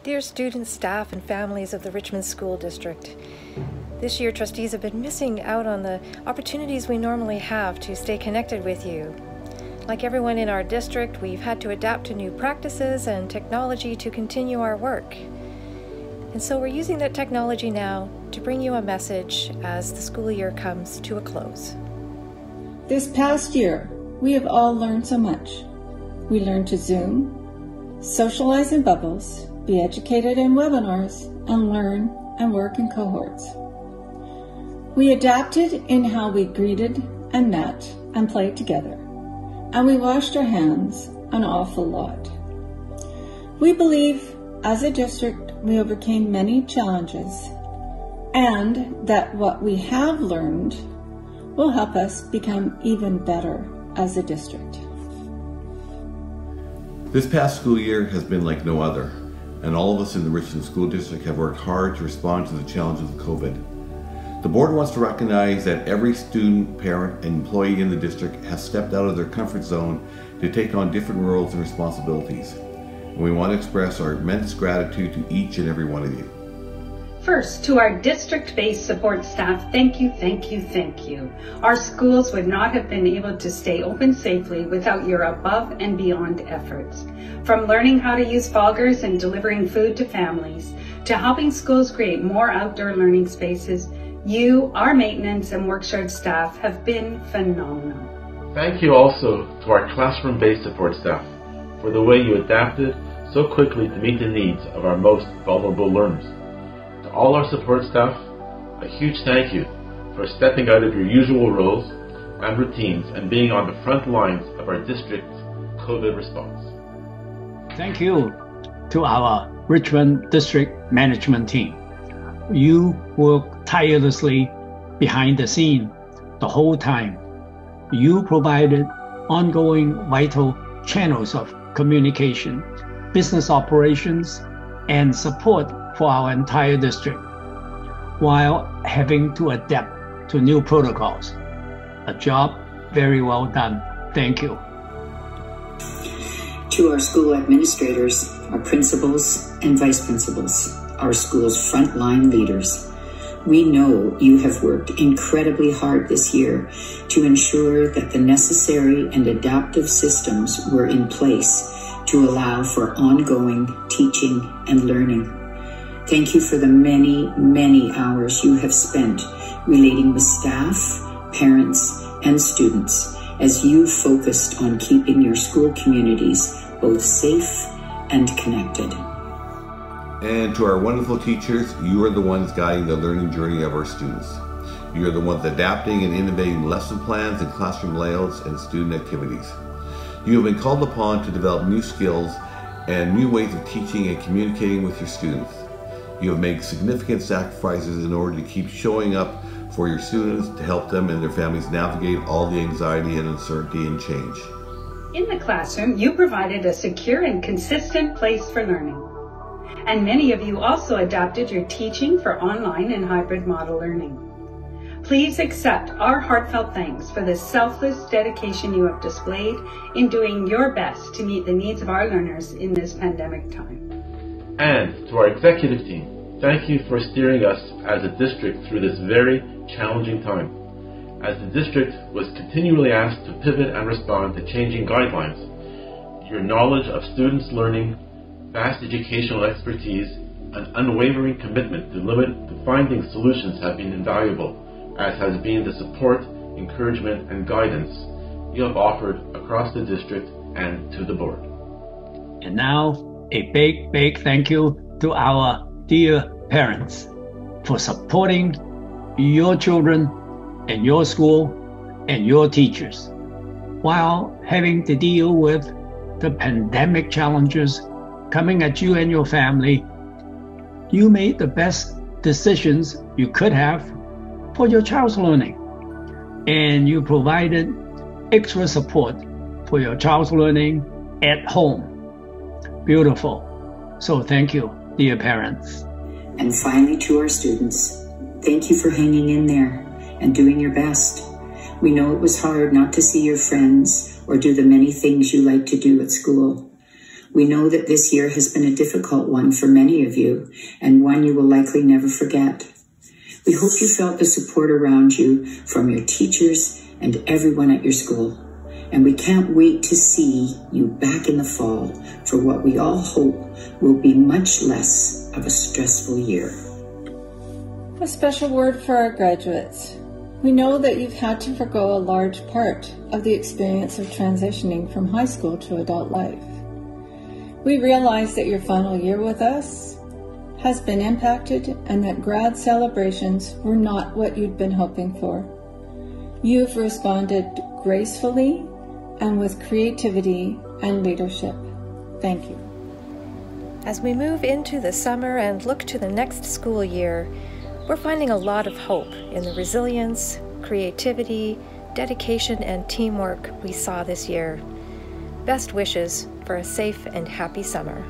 Dear students, staff, and families of the Richmond School District, this year trustees have been missing out on the opportunities we normally have to stay connected with you. Like everyone in our district, we've had to adapt to new practices and technology to continue our work. And so we're using that technology now to bring you a message as the school year comes to a close. This past year, we have all learned so much. We learned to Zoom, socialize in bubbles, be educated in webinars, and learn and work in cohorts. We adapted in how we greeted and met and played together, and we washed our hands an awful lot. We believe, as a district, we overcame many challenges, and that what we have learned will help us become even better as a district. This past school year has been like no other, and all of us in the Richmond School District have worked hard to respond to the challenges of COVID. The board wants to recognize that every student, parent, and employee in the district has stepped out of their comfort zone to take on different roles and responsibilities. And we want to express our immense gratitude to each and every one of you. First, to our district-based support staff, thank you, thank you, thank you. Our schools would not have been able to stay open safely without your above and beyond efforts. From learning how to use foggers and delivering food to families, to helping schools create more outdoor learning spaces, you, our maintenance and workshop staff, have been phenomenal. Thank you also to our classroom-based support staff for the way you adapted so quickly to meet the needs of our most vulnerable learners. To all our support staff, a huge thank you for stepping out of your usual roles and routines and being on the front lines of our district's COVID response. Thank you to our Richmond District Management team. You worked tirelessly behind the scene the whole time. You provided ongoing vital channels of communication, business operations, and support for our entire district, while having to adapt to new protocols. A job very well done. Thank you. To our school administrators, our principals and vice principals, our school's frontline leaders, we know you have worked incredibly hard this year to ensure that the necessary and adaptive systems were in place to allow for ongoing teaching and learning. Thank you for the many, many hours you have spent relating with staff, parents, and students as you focused on keeping your school communities both safe and connected. And to our wonderful teachers, you are the ones guiding the learning journey of our students. You are the ones adapting and innovating lesson plans and classroom layouts and student activities. You have been called upon to develop new skills and new ways of teaching and communicating with your students. You have made significant sacrifices in order to keep showing up for your students to help them and their families navigate all the anxiety and uncertainty and change. In the classroom, you provided a secure and consistent place for learning. And many of you also adapted your teaching for online and hybrid model learning. Please accept our heartfelt thanks for the selfless dedication you have displayed in doing your best to meet the needs of our learners in this pandemic time. And to our executive team, thank you for steering us as a district through this very challenging time. As the district was continually asked to pivot and respond to changing guidelines, your knowledge of students' learning, vast educational expertise, and unwavering commitment to finding solutions have been invaluable, as has been the support, encouragement, and guidance you have offered across the district and to the board. And now, a big, big thank you to our dear parents for supporting your children and your school and your teachers while having to deal with the pandemic challenges coming at you and your family. You made the best decisions you could have for your child's learning, and you provided extra support for your child's learning at home. Beautiful. So thank you, dear parents. And finally, to our students, thank you for hanging in there and doing your best. We know it was hard not to see your friends or do the many things you like to do at school. We know that this year has been a difficult one for many of you, and one you will likely never forget. We hope you felt the support around you from your teachers and everyone at your school. And we can't wait to see you back in the fall for what we all hope will be much less of a stressful year. A special word for our graduates. We know that you've had to forgo a large part of the experience of transitioning from high school to adult life. We realize that your final year with us has been impacted and that grad celebrations were not what you'd been hoping for. You've responded gracefully and with creativity and leadership. Thank you. As we move into the summer and look to the next school year, we're finding a lot of hope in the resilience, creativity, dedication, and teamwork we saw this year. Best wishes for a safe and happy summer.